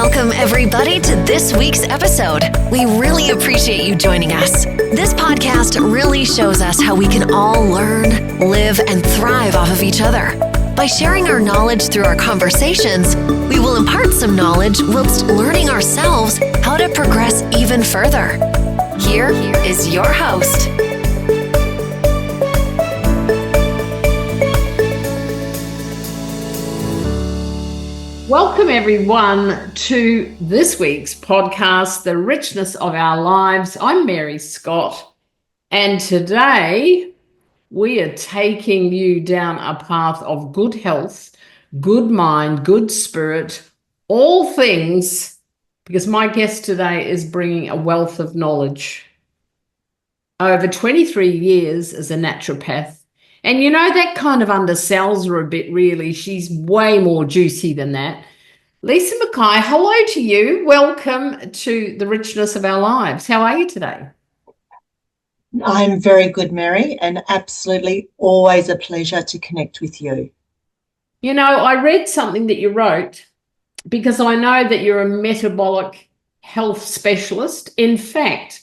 Welcome, everybody, to this week's episode. We really appreciate you joining us. This podcast really shows us how we can all learn, live, and thrive off of each other. By sharing our knowledge through our conversations, we will impart some knowledge whilst learning ourselves how to progress even further. Here is your host. Welcome, everyone, to this week's podcast, The Richness of Our Lives. I'm Mary Scott, and today we are taking you down a path of good health, good mind, good spirit, all things, because my guest today is bringing a wealth of knowledge. Over 23 years as a naturopath. And you know, that kind of undersells her a bit, really. She's way more juicy than that. Lisa Mackay, hello to you. Welcome to The Richness of Our Lives. How are you today? I'm very good, Mary, and absolutely always a pleasure to connect with you. You know, I read something that you wrote because I know that you're a metabolic health specialist. In fact,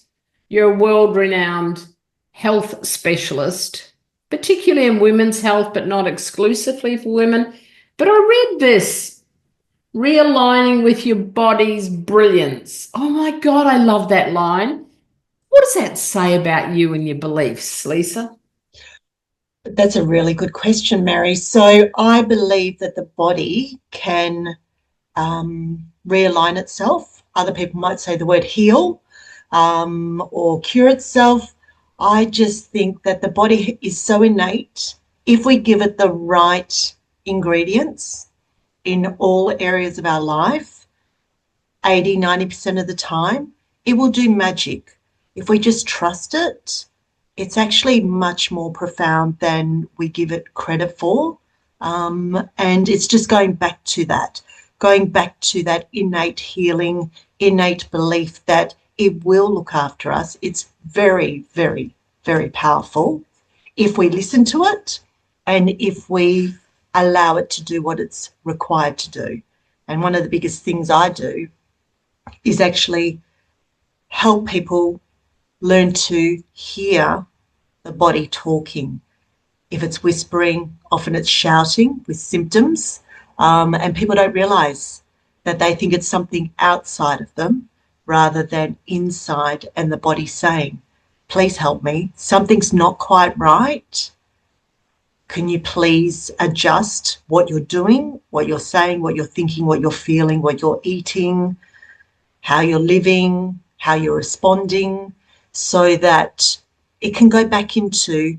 you're a world-renowned health specialist, particularly in women's health, but not exclusively for women. But I read this, realigning with your body's brilliance. Oh my God, I love that line. What does that say about you and your beliefs, Lisa? That's a really good question, Mary. So I believe that the body can realign itself. Other people might say the word heal or cure itself. I just think that the body is so innate. If we give it the right ingredients in all areas of our life, 80, 90% of the time, it will do magic. If we just trust it, it's actually much more profound than we give it credit for. And it's just going back to that innate healing, innate belief that it will look after us. It's very, very, very powerful if we listen to it and if we allow it to do what it's required to do. And one of the biggest things I do is actually help people learn to hear the body talking. If it's whispering, often it's shouting with symptoms, and people don't realise that they think it's something outside of them rather than inside, and the body saying, please help me, something's not quite right. Can you please adjust what you're doing, what you're saying, what you're thinking, what you're feeling, what you're eating, how you're living, how you're responding, so that it can go back into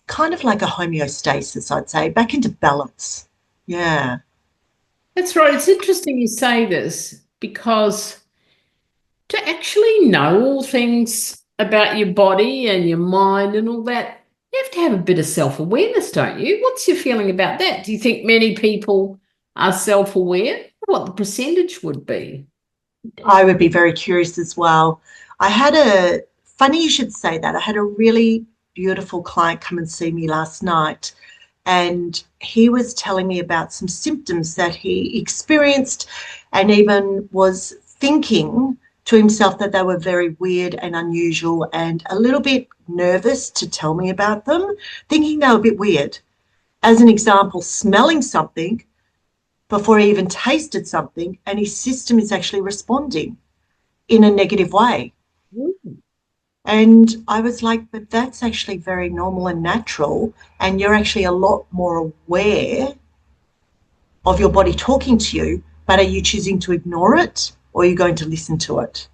kind of like a homeostasis, I'd say, back into balance. Yeah. That's right. It's interesting you say this, because to actually know all things about your body and your mind and all that, you have to have a bit of self-awareness, don't you? What's your feeling about that? Do you think many people are self-aware? What the percentage would be? I would be very curious as well. Funny you should say that. I had a really beautiful client come and see me last night, and he was telling me about some symptoms that he experienced and even was thinking to himself that they were very weird and unusual and a little bit nervous to tell me about them, thinking they were a bit weird. As an example, smelling something before he even tasted something, and his system is actually responding in a negative way. Mm. And I was like, but that's actually very normal and natural, and you're actually a lot more aware of your body talking to you, but are you choosing to ignore it, or are you going to listen to it?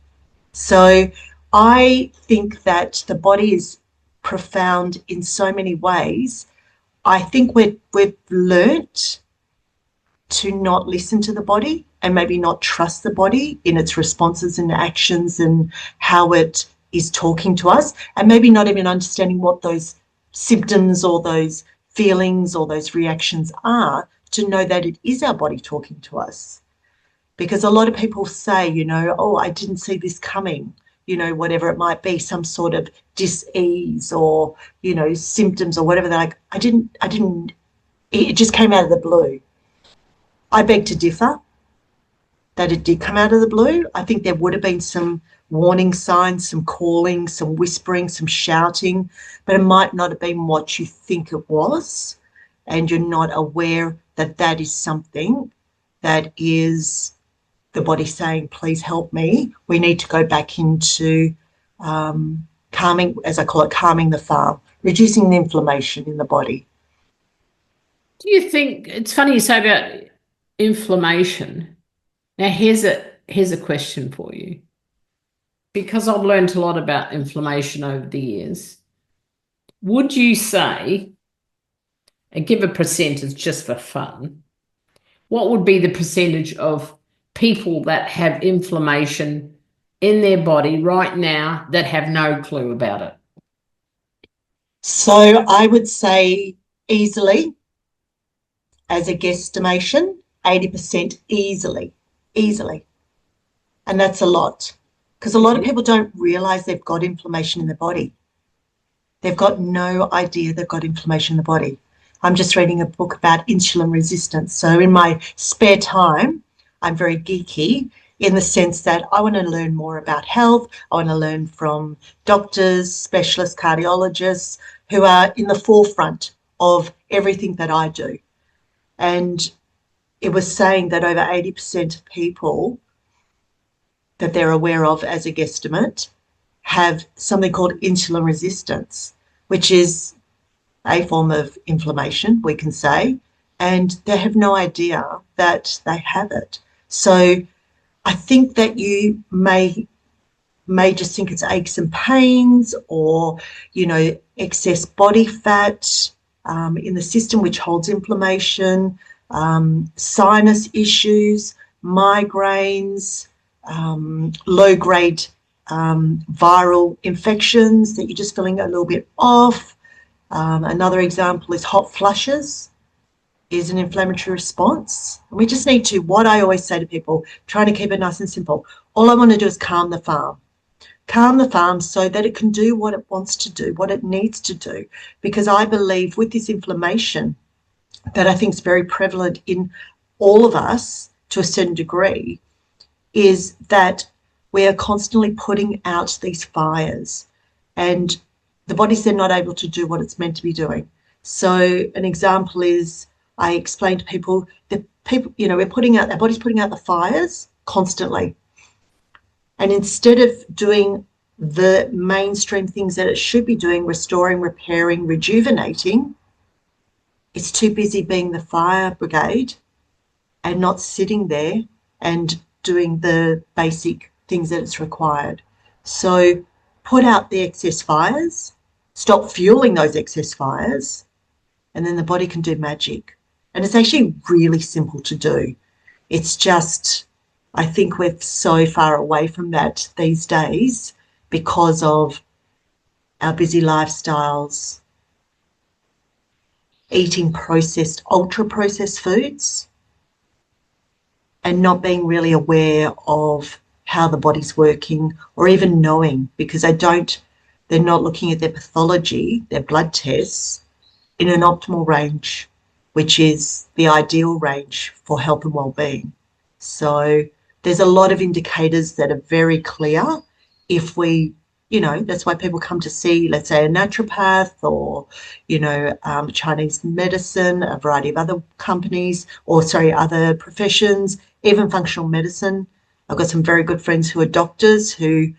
So I think that the body is profound in so many ways. I think we've learnt to not listen to the body and maybe not trust the body in its responses and actions and how it is talking to us, and maybe not even understanding what those symptoms or those feelings or those reactions are, to know that it is our body talking to us. Because a lot of people say, oh, I didn't see this coming, whatever it might be, some sort of dis-ease or, symptoms or whatever. They're like, I didn't, it just came out of the blue. I beg to differ. that it did come out of the blue. I think there would have been some warning signs, some calling, some whispering, some shouting, but it might not have been what you think it was, and you're not aware that that is something that is the body saying, please help me. We need to go back into calming, as I call it, calming the farm, reducing the inflammation in the body. Do you think, it's funny you say about inflammation. Now, here's a question for you. Because I've learned a lot about inflammation over the years, would you say, and give a percentage just for fun, what would be the percentage of people that have inflammation in their body right now that have no clue about it? So I would say easily, as a guesstimation, 80% easily. And that's a lot, because a lot of people don't realise they've got inflammation in their body. They've got no idea they've got inflammation in the body. I'm just reading a book about insulin resistance. So in my spare time, I'm very geeky in the sense that I want to learn more about health. I want to learn from doctors, specialists, cardiologists who are in the forefront of everything that I do. And it was saying that over 80% of people that they're aware of as a guesstimate have something called insulin resistance, which is a form of inflammation, we can say, and they have no idea that they have it. So I think that you may just think it's aches and pains, or, excess body fat in the system, which holds inflammation, sinus issues, migraines, low-grade viral infections that you're just feeling a little bit off. Another example is hot flushes is an inflammatory response. And we just need to, what I always say to people, trying to keep it nice and simple, all I want to do is calm the farm. Calm the farm so that it can do what it wants to do, what it needs to do. Because I believe with this inflammation that I think is very prevalent in all of us to a certain degree, is that we are constantly putting out these fires, and the body's then not able to do what it's meant to be doing. So an example is, I explain to people that our body's putting out the fires constantly. And instead of doing the mainstream things that it should be doing, restoring, repairing, rejuvenating, it's too busy being the fire brigade and not sitting there and doing the basic things that it's required. So put out the excess fires, stop fueling those excess fires, and then the body can do magic. And it's actually really simple to do. It's just, I think we're so far away from that these days because of our busy lifestyles, eating processed, ultra-processed foods, and not being really aware of how the body's working, or even knowing, because they're not looking at their pathology, their blood tests, in an optimal range, which is the ideal range for health and well-being. So there's a lot of indicators that are very clear. If we, that's why people come to see, let's say, a naturopath, or, Chinese medicine, a variety of other companies, other professions, even functional medicine. I've got some very good friends who are doctors who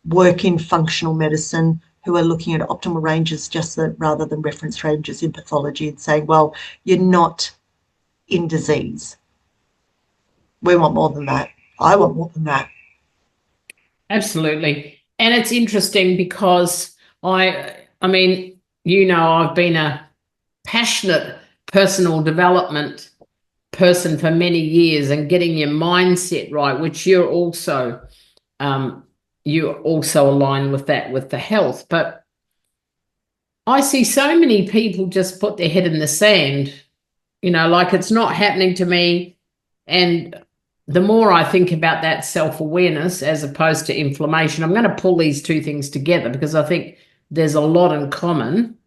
work in functional medicine, who are looking at optimal ranges rather than reference ranges in pathology, and saying, well, you're not in disease. We want more than that. I want more than that. Absolutely. And it's interesting because I've been a passionate personal development person for many years, and getting your mindset right, which you're also align with that, with the health. But I see so many people just put their head in the sand, like it's not happening to me. And the more I think about that self-awareness as opposed to inflammation, I'm going to pull these two things together because I think there's a lot in common.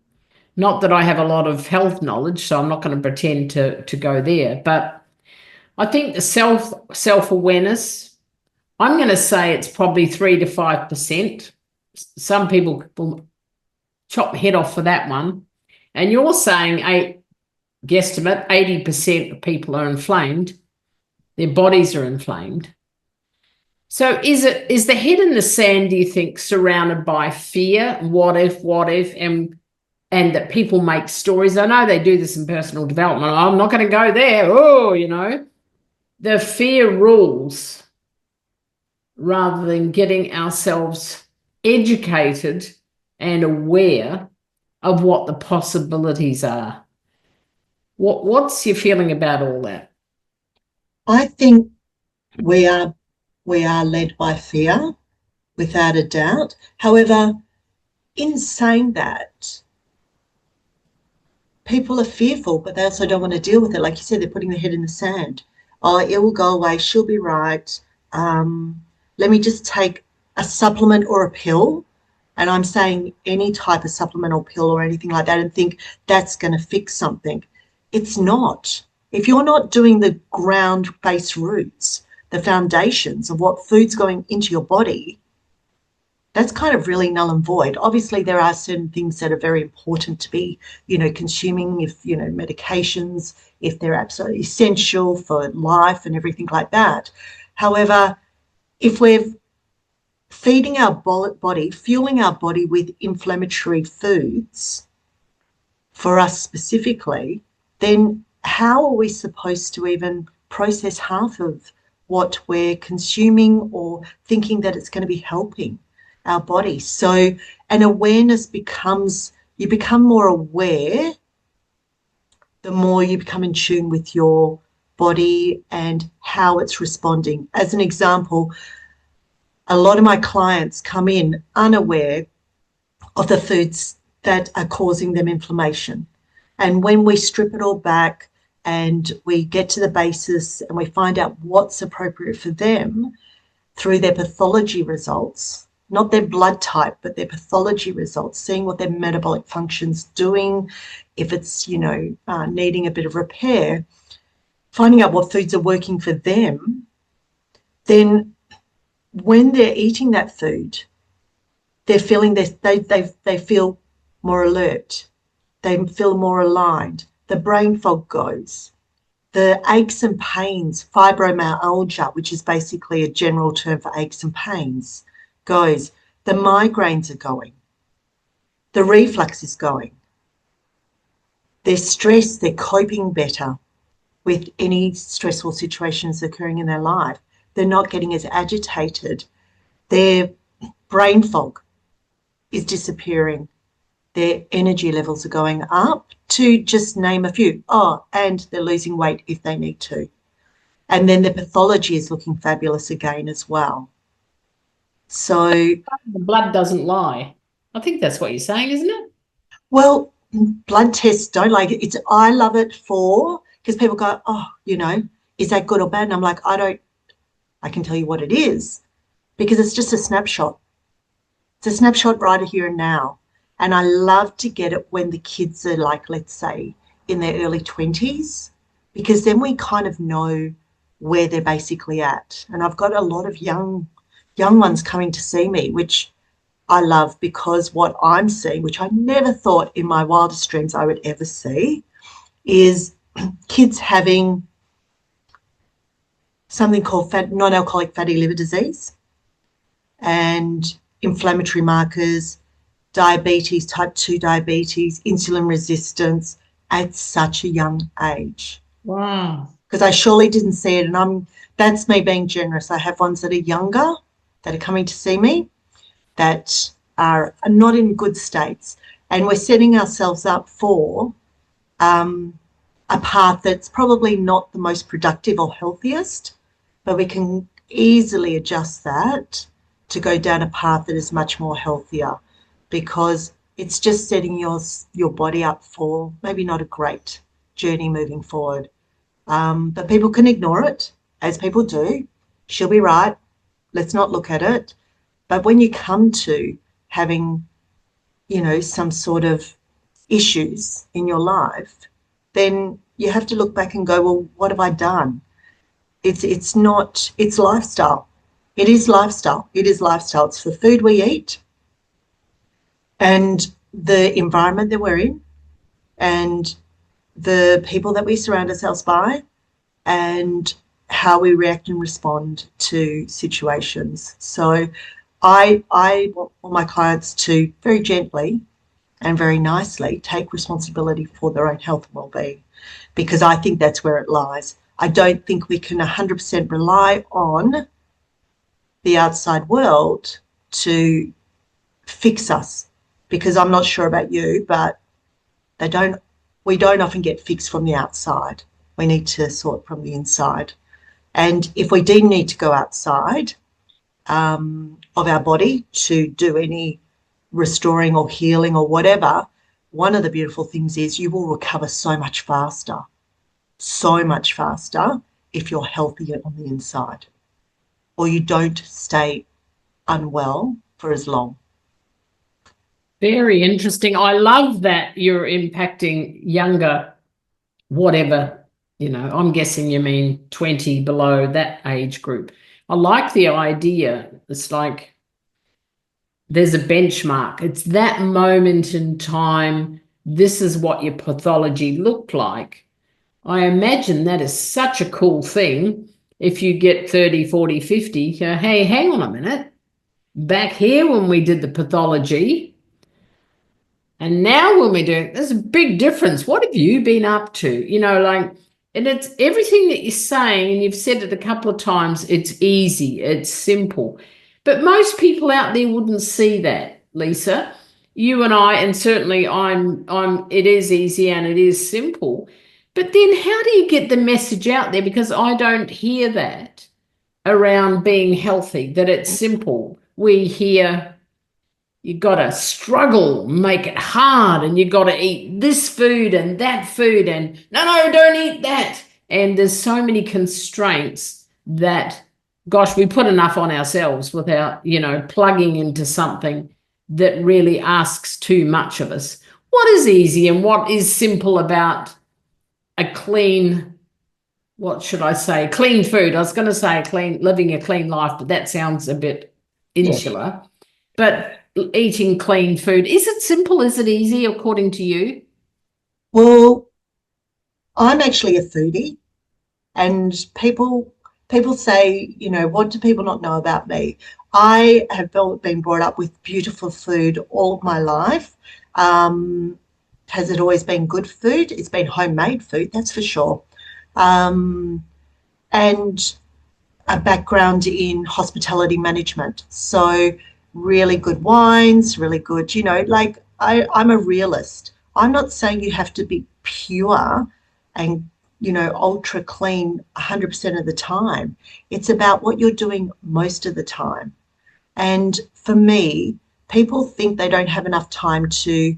Not that I have a lot of health knowledge, so I'm not going to pretend to go there. But I think the self-awareness, I'm going to say it's probably 3 to 5%. Some people will chop the head off for that one. And you're saying, guesstimate, 80% of people are inflamed. Their bodies are inflamed. So is the head in the sand, do you think, surrounded by fear? What if, and that people make stories? I know they do this in personal development. I'm not going to go there. Oh, the fear rules rather than getting ourselves educated and aware of what the possibilities are. What's your feeling about all that? I think we are led by fear, without a doubt. However, in saying that, people are fearful, but they also don't want to deal with it. Like you said, they're putting their head in the sand. Oh, it will go away. She'll be right. Let me just take a supplement or a pill. And I'm saying any type of supplement or pill or anything like that and think that's going to fix something. It's not. If you're not doing the ground-based roots, the foundations of what food's going into your body, that's kind of really null and void. Obviously, there are certain things that are very important to be, consuming, if, medications, if they're absolutely essential for life and everything like that. However, if we're feeding our body, fueling our body with inflammatory foods for us specifically, then how are we supposed to even process half of what we're consuming or thinking that it's going to be helping our body? So an awareness becomes, you become more aware the more you become in tune with your body and how it's responding. As an example, a lot of my clients come in unaware of the foods that are causing them inflammation. And when we strip it all back and we get to the basis and we find out what's appropriate for them through their pathology results, not their blood type, but their pathology results, seeing what their metabolic function's doing, if it's, needing a bit of repair, finding out what foods are working for them, then when they're eating that food, they're feeling they feel more alert. They feel more aligned. The brain fog goes. The aches and pains, fibromyalgia, which is basically a general term for aches and pains, goes. The migraines are going. The reflux is going. They're stressed, they're coping better with any stressful situations occurring in their life. They're not getting as agitated. Their brain fog is disappearing. Their energy levels are going up, to just name a few. Oh, and they're losing weight if they need to. And then the pathology is looking fabulous again as well. So the blood doesn't lie. I think that's what you're saying, isn't it? Well, blood tests don't like it. I love it because people go, oh, is that good or bad? And I'm like, I can tell you what it is, because it's just a snapshot. It's a snapshot right here and now. And I love to get it when the kids are like, let's say, in their early 20s, because then we kind of know where they're basically at. And I've got a lot of young ones coming to see me, which I love, because what I'm seeing, which I never thought in my wildest dreams I would ever see, is kids having something called non-alcoholic fatty liver disease and inflammatory markers, diabetes, type 2 diabetes, insulin resistance at such a young age. Wow. Because I surely didn't see it, and that's me being generous. I have ones that are younger that are coming to see me that are not in good states, and we're setting ourselves up for a path that's probably not the most productive or healthiest, but we can easily adjust that to go down a path that is much more healthier, because it's just setting your body up for maybe not a great journey moving forward. But people can ignore it, as people do. She'll be right. Let's not look at it. But when you come to having, some sort of issues in your life, then you have to look back and go, well, what have I done? It's not, it's lifestyle. It is lifestyle. It is lifestyle. It's the food we eat and the environment that we're in and the people that we surround ourselves by and how we react and respond to situations. So I want all my clients to very gently and very nicely take responsibility for their own health and well-being, because I think that's where it lies. I don't think we can 100% rely on the outside world to fix us, because I'm not sure about you, but we don't often get fixed from the outside. We need to sort from the inside. And if we do need to go outside of our body to do any restoring or healing or whatever, one of the beautiful things is you will recover so much faster if you're healthy on the inside, or you don't stay unwell for as long. Very interesting. I love that you're impacting younger, whatever, I'm guessing you mean 20 below that age group. I like the idea. It's like there's a benchmark. It's that moment in time. This is what your pathology looked like. I imagine that is such a cool thing. If you get 30, 40, 50, you go, hey, hang on a minute. Back here when we did the pathology, and now when we do it, there's a big difference. What have you been up to? And it's everything that you're saying, and you've said it a couple of times, it's easy, it's simple. But most people out there wouldn't see that, Lisa. You and I, and certainly it is easy and it is simple. But then how do you get the message out there? Because I don't hear that around being healthy, that it's simple. We hear you got to struggle, make it hard, and you got to eat this food and that food, and no, don't eat that. And there's so many constraints that, gosh, we put enough on ourselves without, plugging into something that really asks too much of us. What is easy and what is simple about a clean, what should I say, clean food? I was going to say living a clean life, but that sounds a bit insular. Yes. But eating clean food, is it simple? Is it easy according to you? Well, I'm actually a foodie, and people say, what do people not know about me? I have been brought up with beautiful food all of my life. Has it always been good food? It's been homemade food, that's for sure. And a background in hospitality management. So really good wines, really good, I'm a realist. I'm not saying you have to be pure and, ultra clean 100% of the time. It's about what you're doing most of the time. And for me, people think they don't have enough time to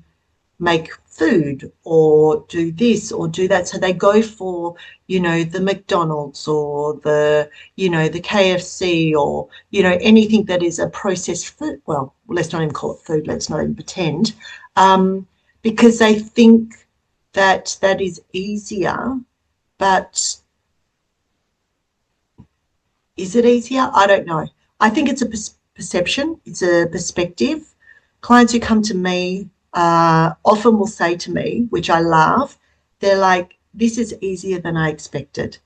make food or do this or do that. So they go for, the McDonald's or the KFC or, anything that is a processed food. Well, let's not even call it food. Let's not even pretend. Because they think that is easier. But is it easier? I don't know. I think it's a perception. It's a perspective. Clients who come to me often will say to me, which I laugh, they're like, this is easier than I expected.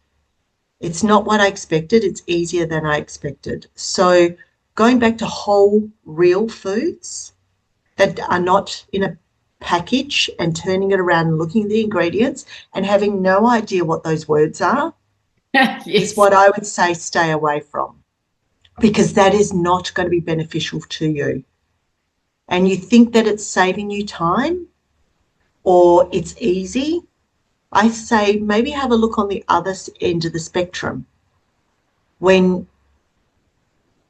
It's not what I expected. It's easier than I expected. So going back to whole, real foods that are not in a package and turning it around and looking at the ingredients and having no idea what those words are yes. is what I would say stay away from, because that is not going to be beneficial to you. And you think that it's saving you time or it's easy, I say maybe have a look on the other end of the spectrum when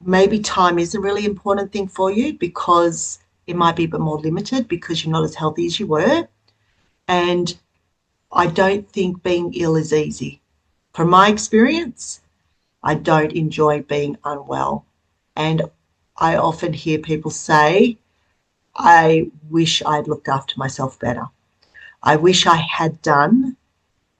maybe time is a really important thing for you because it might be a bit more limited because you're not as healthy as you were. And I don't think being ill is easy. From my experience, I don't enjoy being unwell. And I often hear people say, I wish I'd looked after myself better. I wish I had done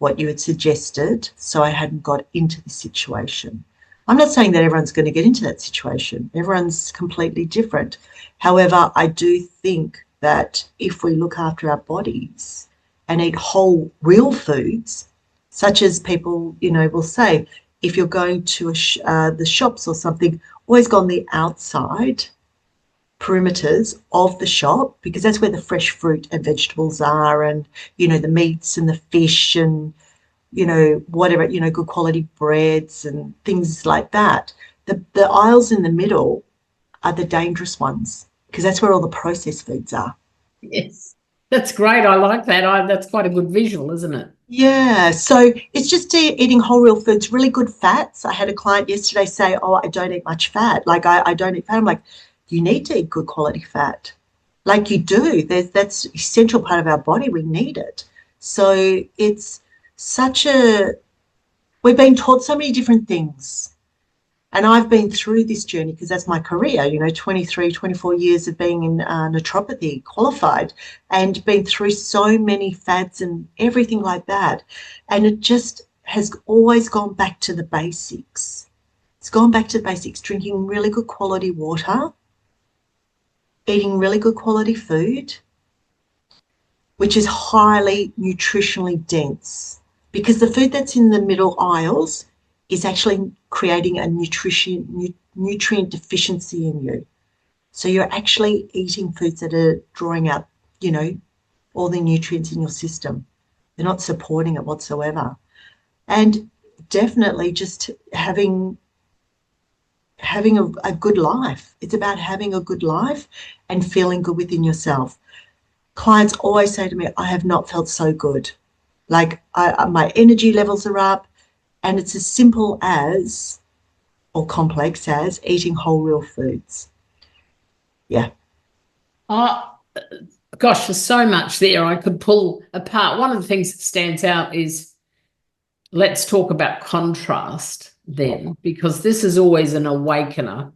what you had suggested so I hadn't got into the situation. I'm not saying that everyone's going to get into that situation. Everyone's completely different. However, I do think that if we look after our bodies and eat whole, real foods, such as people, will say, if you're going to the shops or something, always go on the outside perimeters of the shop, because that's where the fresh fruit and vegetables are, and, the meats and the fish and, whatever, good quality breads and things like that. The aisles in the middle are the dangerous ones, because that's where all the processed foods are. Yes, that's great. I like that. That's quite a good visual, isn't it? Yeah, so it's just eating whole real foods, really good fats. I had a client yesterday say, oh, I don't eat much fat. Like I don't eat fat. I'm like, you need to eat good quality fat. Like you do. That's essential part of our body. We need it. So it's we've been taught so many different things. And I've been through this journey because that's my career, 23, 24 years of being in naturopathy, qualified, and been through so many fads and everything like that. And it just has always gone back to the basics. It's gone back to the basics, drinking really good quality water, eating really good quality food, which is highly nutritionally dense, because the food that's in the middle aisles is actually creating a nutrient deficiency in you. So you're actually eating foods that are drawing out, all the nutrients in your system. They're not supporting it whatsoever. And definitely just having a good life. It's about having a good life and feeling good within yourself. Clients always say to me, I have not felt so good. Like my energy levels are up. And it's as simple as, or complex as, eating whole real foods. Yeah. Oh, gosh, there's so much there I could pull apart. One of the things that stands out is, let's talk about contrast then, because this is always an awakener.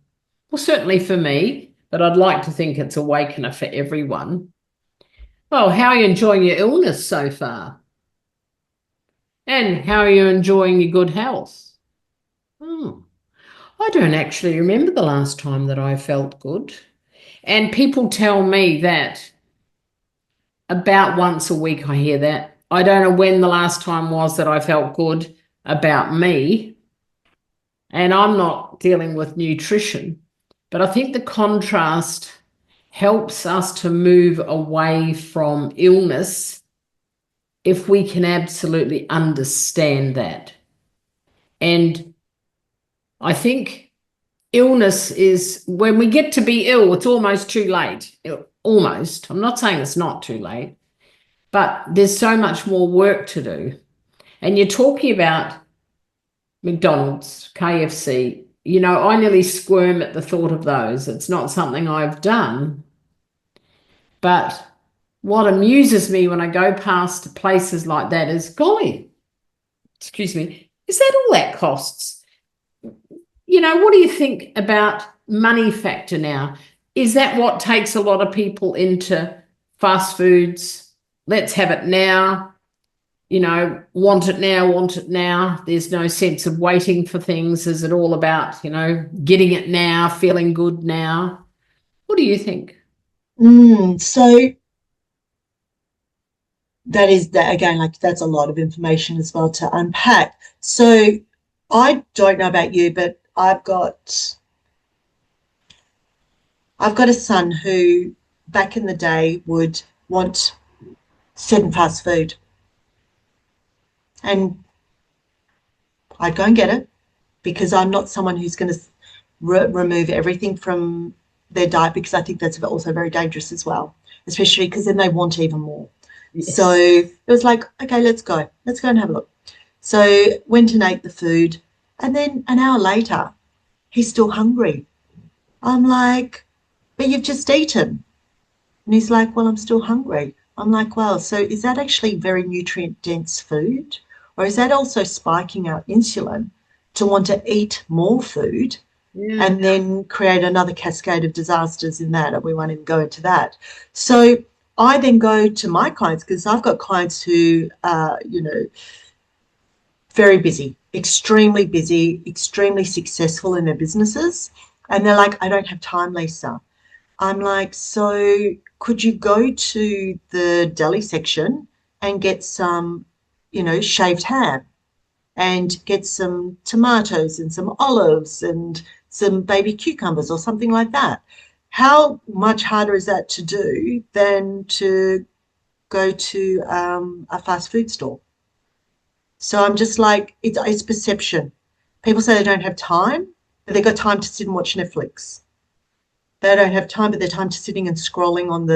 Well, certainly for me, but I'd like to think it's awakener for everyone. Well, how are you enjoying your illness so far? And how are you enjoying your good health? I don't actually remember the last time that I felt good. And people tell me that about once a week I hear that. I don't know when the last time was that I felt good about me. And I'm not dealing with nutrition. But I think the contrast helps us to move away from illness if we can absolutely understand that. And I think illness is, when we get to be ill, it's almost too late. Almost. I'm not saying it's not too late, but there's so much more work to do. And you're talking about McDonald's, KFC. I nearly squirm at the thought of those. It's not something I've done. But what amuses me when I go past places like that is, golly, excuse me, is that all that costs? What do you think about money factor now? Is that what takes a lot of people into fast foods? Let's have it now. Want it now. There's no sense of waiting for things. Is it all about, getting it now, feeling good now? What do you think? So that is that again, like that's a lot of information as well to unpack. So I don't know about you, but I've got a son who back in the day would want certain fast food. And I'd go and get it, because I'm not someone who's going to remove everything from their diet, because I think that's also very dangerous as well, especially because then they want even more. Yes. So it was like, okay, let's go and have a look. So went and ate the food, and then an hour later, he's still hungry. I'm like, but you've just eaten. And he's like, well, I'm still hungry. I'm like, well, so is that actually very nutrient-dense food? Or is that also spiking our insulin to want to eat more food and then create another cascade of disasters in that? And we won't even go into that. So I then go to my clients, because I've got clients who, very busy, extremely successful in their businesses. And they're like, I don't have time, Lisa. I'm like, so could you go to the deli section and get some, shaved ham and get some tomatoes and some olives and some baby cucumbers or something like that? How much harder is that to do than to go to a fast food store? So I'm just like, it's perception. People say they don't have time, but they've got time to sit and watch Netflix. They don't have time, but they're time to sitting and scrolling on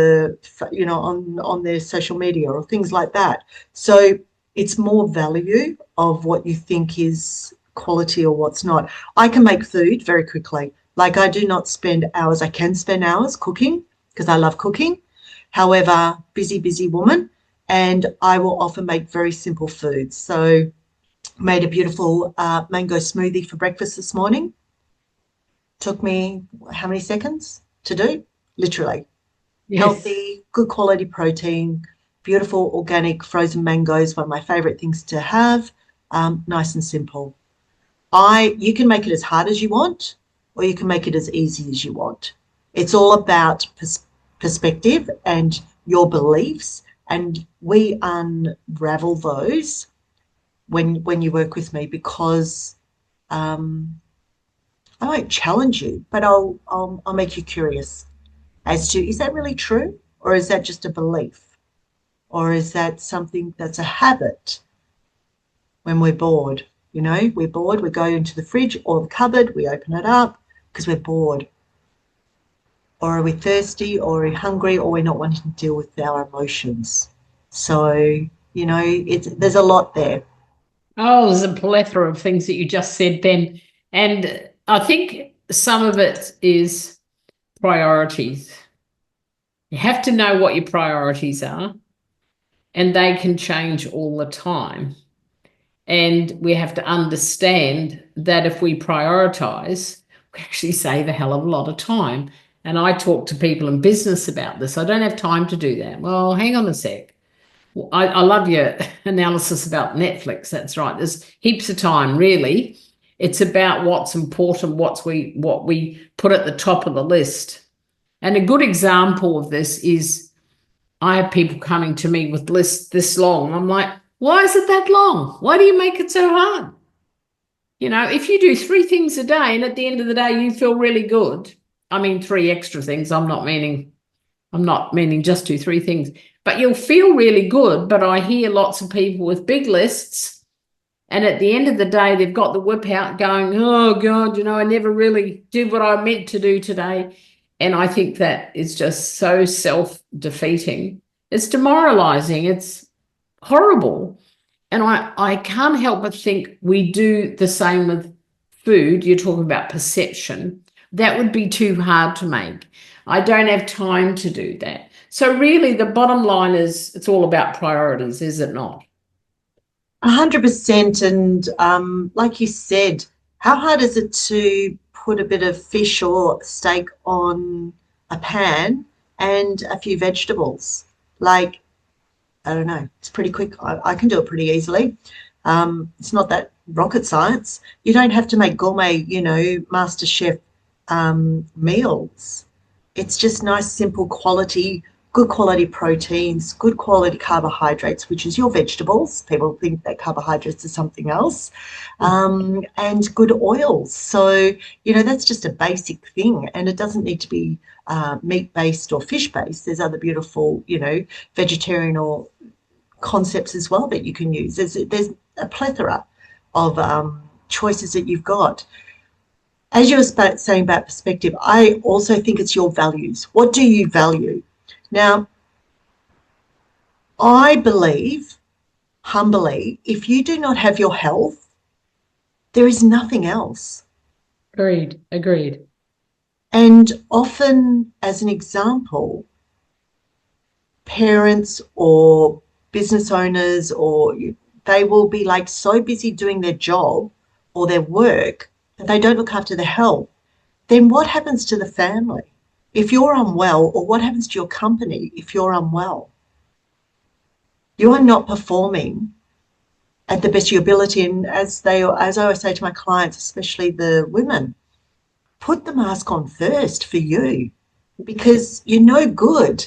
on their social media or things like that. So it's more value of what you think is quality or what's not. I can make food very quickly. Like, I do not spend hours. I can spend hours cooking because I love cooking. However, busy woman, and I will often make very simple foods. So made a beautiful mango smoothie for breakfast this morning. Took me how many seconds to do? Literally. Yes. Healthy, good quality protein, beautiful organic frozen mangoes, one of my favourite things to have. Nice and simple. You can make it as hard as you want, or you can make it as easy as you want. It's all about perspective and your beliefs, and we unravel those when you work with me, because I won't challenge you, but I'll make you curious as to, is that really true, or is that just a belief, or is that something that's a habit? When we're bored, we're bored, we go into the fridge or the cupboard, we open it up because we're bored, or are we thirsty, or are we hungry, or we're not wanting to deal with our emotions. So there's a lot there. Oh, there's a plethora of things that you just said then. And I think some of it is priorities. You have to know what your priorities are, and they can change all the time. And we have to understand that if we prioritize, we actually save a hell of a lot of time. And I talk to people in business about this. I don't have time to do that. Well, hang on a sec. I love your analysis about Netflix. That's right. There's heaps of time, really. It's about what's important, what we put at the top of the list. And a good example of this is, I have people coming to me with lists this long. I'm like, why is it that long? Why do you make it so hard? If you do 3 things a day and at the end of the day you feel really good, I mean 3 extra things, I'm not meaning just do 3 things, but you'll feel really good. But I hear lots of people with big lists, and at the end of the day, they've got the whip out going, oh God, I never really did what I meant to do today. And I think that is just so self-defeating. It's demoralizing. It's horrible. And I can't help but think we do the same with food. You're talking about perception. That would be too hard to make. I don't have time to do that. So really the bottom line is, it's all about priorities, is it not? 100%. And like you said, how hard is it to put a bit of fish or steak on a pan and a few vegetables? Like, I don't know, it's pretty quick. I can do it pretty easily. It's not that rocket science. You don't have to make gourmet, master chef meals. It's just nice, simple quality, good quality proteins, good quality carbohydrates, which is your vegetables. People think that carbohydrates are something else, and good oils. So, that's just a basic thing, and it doesn't need to be meat-based or fish-based. There's other beautiful, vegetarian or concepts as well that you can use. There's a plethora of choices that you've got. As you were saying about perspective, I also think it's your values. What do you value? Now, I believe, humbly, if you do not have your health, there is nothing else. Agreed. And often, as an example, parents or business owners, they will be like so busy doing their job or their work that they don't look after their health. Then what happens to the family if you're unwell, or what happens to your company if you're unwell? You are not performing at the best of your ability. And as I always say to my clients, especially the women, put the mask on first for you, because you're no good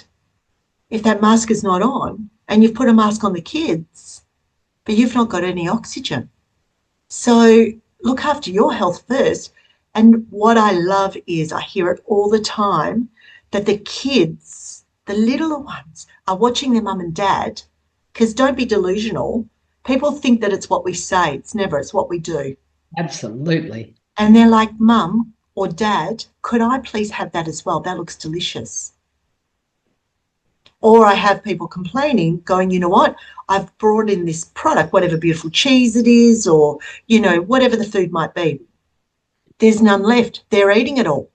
if that mask is not on and you've put a mask on the kids, but you've not got any oxygen. So look after your health first. And what I love is, I hear it all the time, that the kids, the littler ones, are watching their mum and dad, because don't be delusional. People think that it's what we say. It's never, it's what we do. Absolutely. And they're like, Mum or Dad, could I please have that as well? That looks delicious. Or I have people complaining, going, you know what, I've brought in this product, whatever beautiful cheese it is, or, you know, whatever the food might be. There's none left. They're eating it all.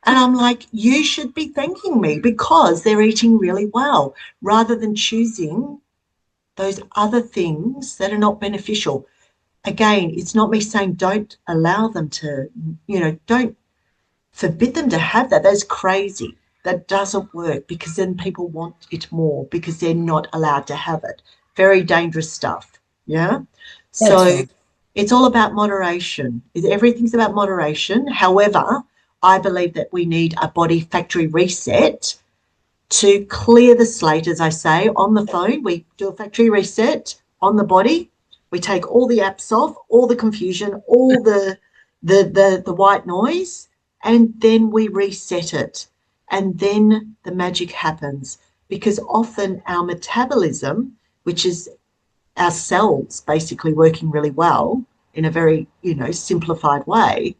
And I'm like, you should be thanking me, because they're eating really well, rather than choosing those other things that are not beneficial. Again, it's not me saying don't allow them to, you know, don't forbid them to have that. That's crazy. That doesn't work, because then people want it more because they're not allowed to have it. Very dangerous stuff. Yeah. So right. It's all about moderation. Everything's about moderation. However, I believe that we need a body factory reset to clear the slate, as I say, on the phone. We do a factory reset on the body. We take all the apps off, all the confusion, all the white noise, and then we reset it. And then the magic happens, because often our metabolism, which is our cells basically working really well in a very, you know, simplified way,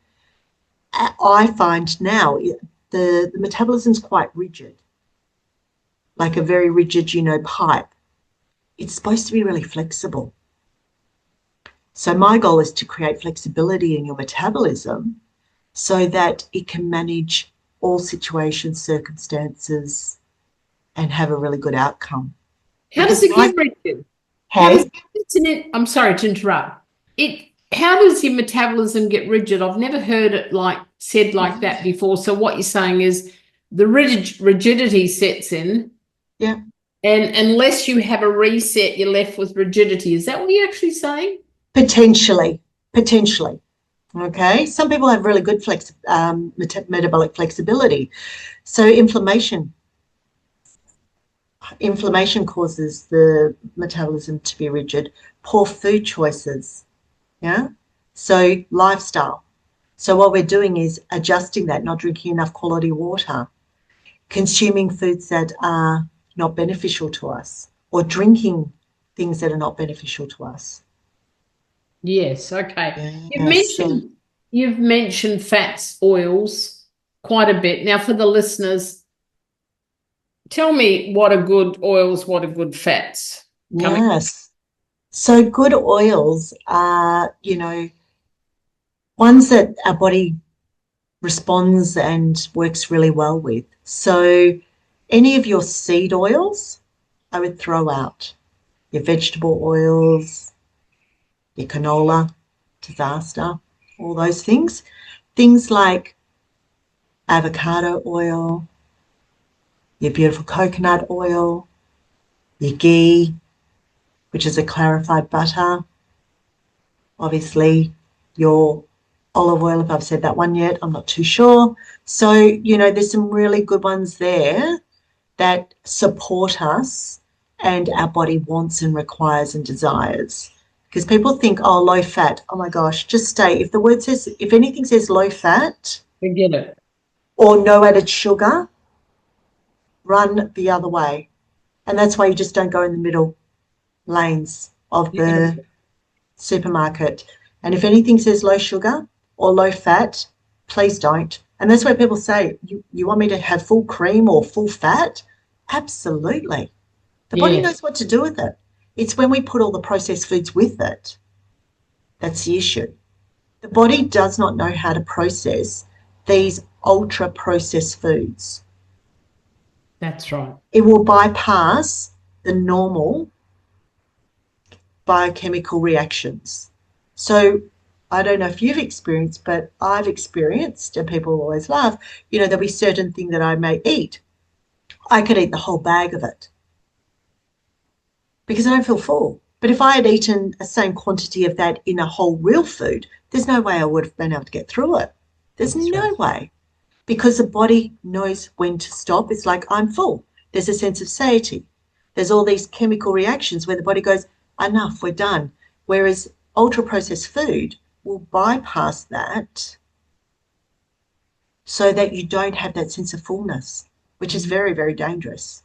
I find now the metabolism's quite rigid, like a very rigid, you know, pipe. It's supposed to be really flexible. So my goal is to create flexibility in your metabolism so that it can manage all situations, circumstances, and have a really good outcome. How does it get rigid? I'm sorry to interrupt. How does your metabolism get rigid? I've never heard it said like that before. So what you're saying is the rigidity sets in. Yeah. And unless you have a reset, you're left with rigidity. Is that what you're actually saying? Potentially. Okay. Some people have really good metabolic flexibility. So inflammation causes the metabolism to be rigid. Poor food choices. Yeah. So lifestyle. So what we're doing is adjusting that, not drinking enough quality water, consuming foods that are not beneficial to us, or drinking things that are not beneficial to us. Yes. Okay. Yeah, You've mentioned fats, oils quite a bit. Now, for the listeners, tell me what are good oils, what are good fats? Yes. So good oils are, you know, ones that our body responds and works really well with. So any of your seed oils, I would throw out. Your vegetable oils, your canola, disaster, all those things. Things like avocado oil, your beautiful coconut oil, your ghee, which is a clarified butter, obviously your olive oil, if I've said that one yet, I'm not too sure. So, you know, there's some really good ones there that support us and our body wants and requires and desires. Because people think, oh, low fat, oh my gosh, just stay. If anything says low fat, forget it, or no added sugar, run the other way. And that's why you just don't go in the middle lanes of the supermarket. And if anything says low sugar or low fat, please don't. And that's why people say, you want me to have full cream or full fat? Absolutely. The body knows what to do with it. It's when we put all the processed foods with it that's the issue. The body does not know how to process these ultra processed foods. That's right. It will bypass the normal biochemical reactions. So I don't know if you've experienced, but I've experienced, and people always laugh, you know, there'll be certain thing that I may eat. I could eat the whole bag of it because I don't feel full. But if I had eaten the same quantity of that in a whole real food, there's no way I would have been able to get through it. There's That's no right. way, because the body knows when to stop. It's like, I'm full. There's a sense of satiety. There's all these chemical reactions where the body goes, enough, we're done. Whereas ultra-processed food will bypass that so that you don't have that sense of fullness, which is very, very dangerous.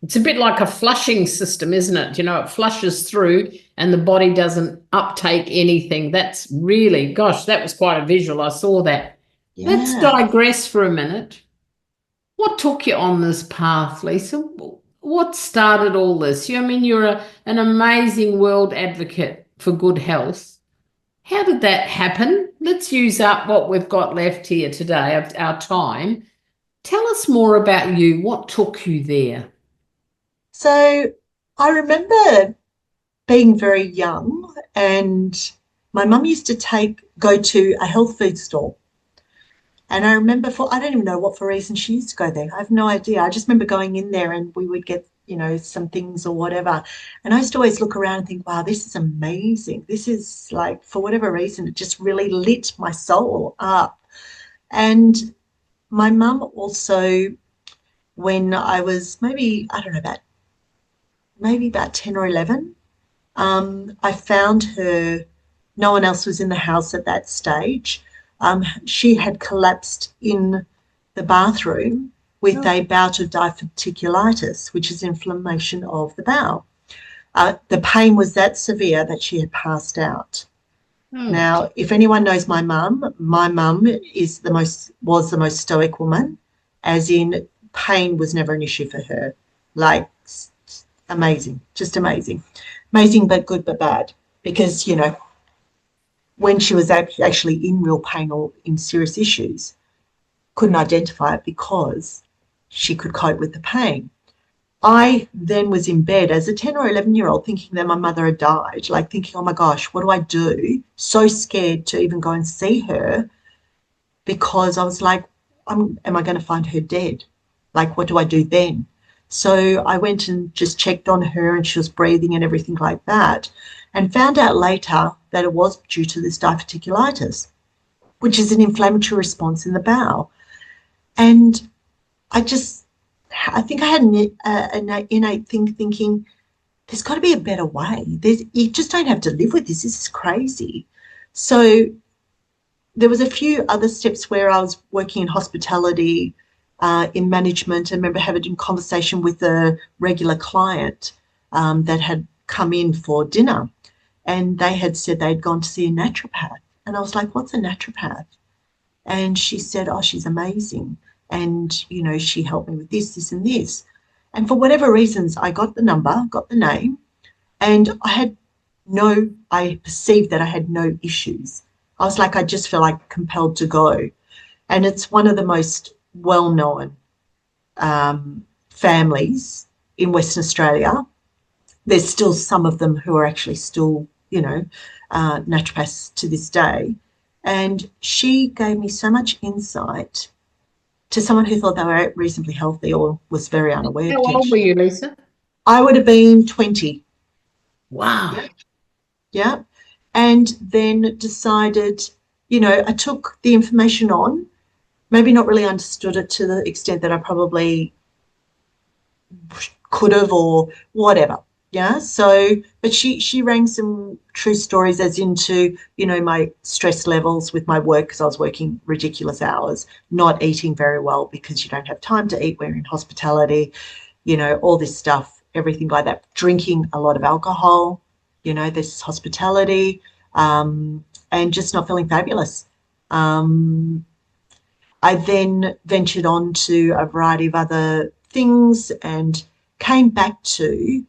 It's a bit like a flushing system, isn't it? You know, it flushes through and the body doesn't uptake anything. That's really, gosh, that was quite a visual. I saw that. Let's Yeah. digress for a minute. What took you on this path, Lisa? What started all this? I mean, you're an amazing world advocate for good health. How did that happen? Let's use up what we've got left here today of our time. Tell us more about you. What took you there? So I remember being very young, and my mum used to go to a health food store. And I remember I don't even know what for reason she used to go there. I have no idea. I just remember going in there and we would get, some things or whatever. And I used to always look around and think, wow, this is amazing. This is like, for whatever reason, it just really lit my soul up. And my mum also, when I was maybe, I don't know, about 10 or 11, I found her, no one else was in the house at that stage. She had collapsed in the bathroom with a bout of diverticulitis, which is inflammation of the bowel. The pain was that severe that she had passed out. Now, if anyone knows my mum was the most stoic woman, as in pain was never an issue for her. Like, amazing, just amazing. Amazing, but good, but bad. Because, when she was actually in real pain or in serious issues, couldn't identify it because she could cope with the pain. I then was in bed as a 10 or 11-year-old thinking that my mother had died, like thinking, oh my gosh, what do I do? So scared to even go and see her, because I was like, am I going to find her dead? Like, what do I do then? So I went and just checked on her, and she was breathing and everything like that, and found out later that it was due to this diverticulitis, which is an inflammatory response in the bowel. And I think I had an innate thing thinking, there's got to be a better way. You just don't have to live with this. This is crazy. So there was a few other steps where I was working in hospitality, in management. I remember having a conversation with a regular client that had come in for dinner, and they had said they'd gone to see a naturopath. And I was like, what's a naturopath? And she said, oh, she's amazing. And, she helped me with this, this, and this. And for whatever reasons, I got the number, got the name, and I perceived that I had no issues. I was like, I just feel like compelled to go. And it's one of the most well-known families in Western Australia. There's still some of them who are actually still, naturopaths to this day. And she gave me so much insight to someone who thought they were reasonably healthy or was very unaware. How old were you, Lisa? I would have been 20. Wow. Yeah. And then decided, I took the information on, maybe not really understood it to the extent that I probably could have or whatever. Yeah. So, but she rang some true stories as into, my stress levels with my work, because I was working ridiculous hours, not eating very well because you don't have time to eat. We're in hospitality, all this stuff, everything like that, drinking a lot of alcohol, this is hospitality, and just not feeling fabulous. I then ventured on to a variety of other things and came back to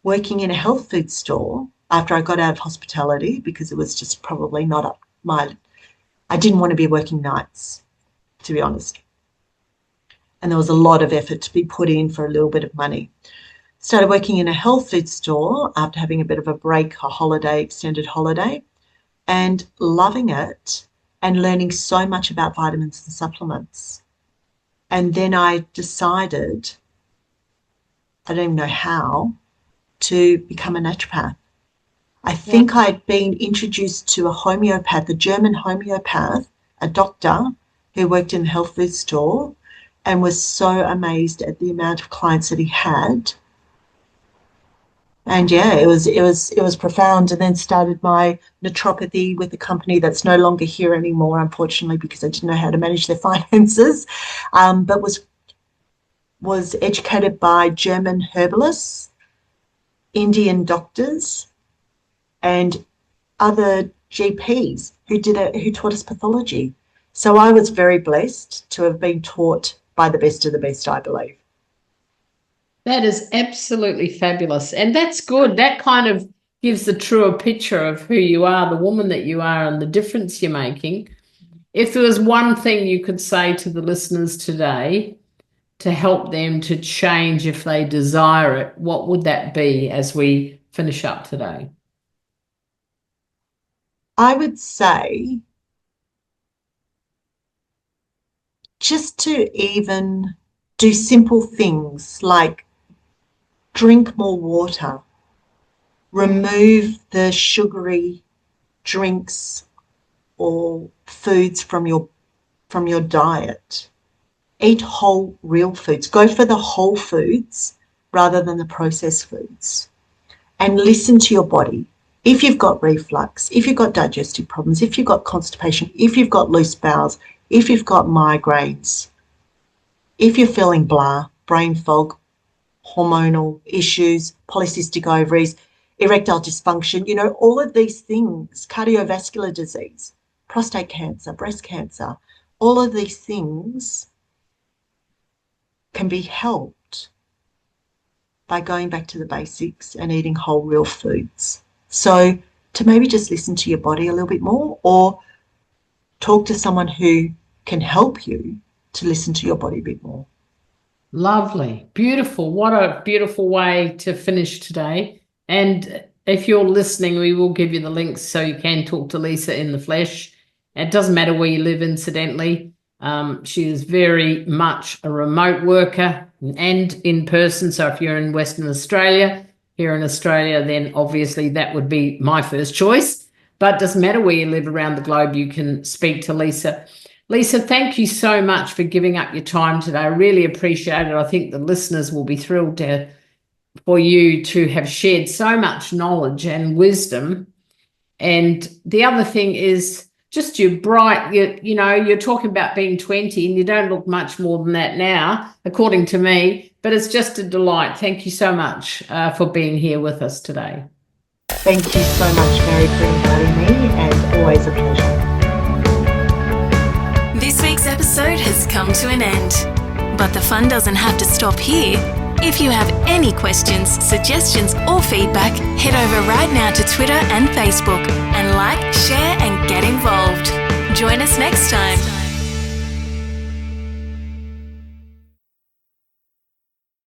working in a health food store after I got out of hospitality, because it was just probably not up I didn't want to be working nights, to be honest. And there was a lot of effort to be put in for a little bit of money. Started working in a health food store after having a bit of a break, extended holiday, and loving it and learning so much about vitamins and supplements. And then I decided, I don't even know how, to become a naturopath. I think I'd been introduced to a homeopath, a German homeopath, a doctor who worked in the health food store, and was so amazed at the amount of clients that he had. And it was profound. And then started my naturopathy with a company that's no longer here anymore, unfortunately, because I didn't know how to manage their finances. But was educated by German herbalists, Indian doctors, and other GPs who taught us pathology. So I was very blessed to have been taught by the best of the best, I believe. That is absolutely fabulous. And that's good. That kind of gives the truer picture of who you are, the woman that you are, and the difference you're making. If there was one thing you could say to the listeners today to help them to change if they desire it, what would that be as we finish up today? I would say just to even do simple things like drink more water, remove the sugary drinks or foods from your diet. Eat whole, real foods. Go for the whole foods rather than the processed foods. And listen to your body. If you've got reflux, if you've got digestive problems, if you've got constipation, if you've got loose bowels, if you've got migraines, if you're feeling blah, brain fog, hormonal issues, polycystic ovaries, erectile dysfunction, all of these things, cardiovascular disease, prostate cancer, breast cancer, all of these things can be helped by going back to the basics and eating whole, real foods. So to maybe just listen to your body a little bit more, or talk to someone who can help you to listen to your body a bit more. Lovely. Beautiful. What a beautiful way to finish today. And if you're listening, we will give you the links so you can talk to Lisa in the flesh. It doesn't matter where you live, incidentally. She is very much a remote worker and in person. So if you're in Western Australia, here in Australia, then obviously that would be my first choice. But it doesn't matter where you live around the globe, you can speak to Lisa. Lisa, thank you so much for giving up your time today. I really appreciate it. I think the listeners will be thrilled for you to have shared so much knowledge and wisdom. And the other thing is just you're bright. You're talking about being 20 and you don't look much more than that now, according to me. But it's just a delight. Thank you so much for being here with us today. Thank you so much, Mary, for inviting me, and always a pleasure. This week's episode has come to an end, but the fun doesn't have to stop here. If you have any questions, suggestions, or feedback, head over right now to Twitter and Facebook and like, share, and get involved. Join us next time.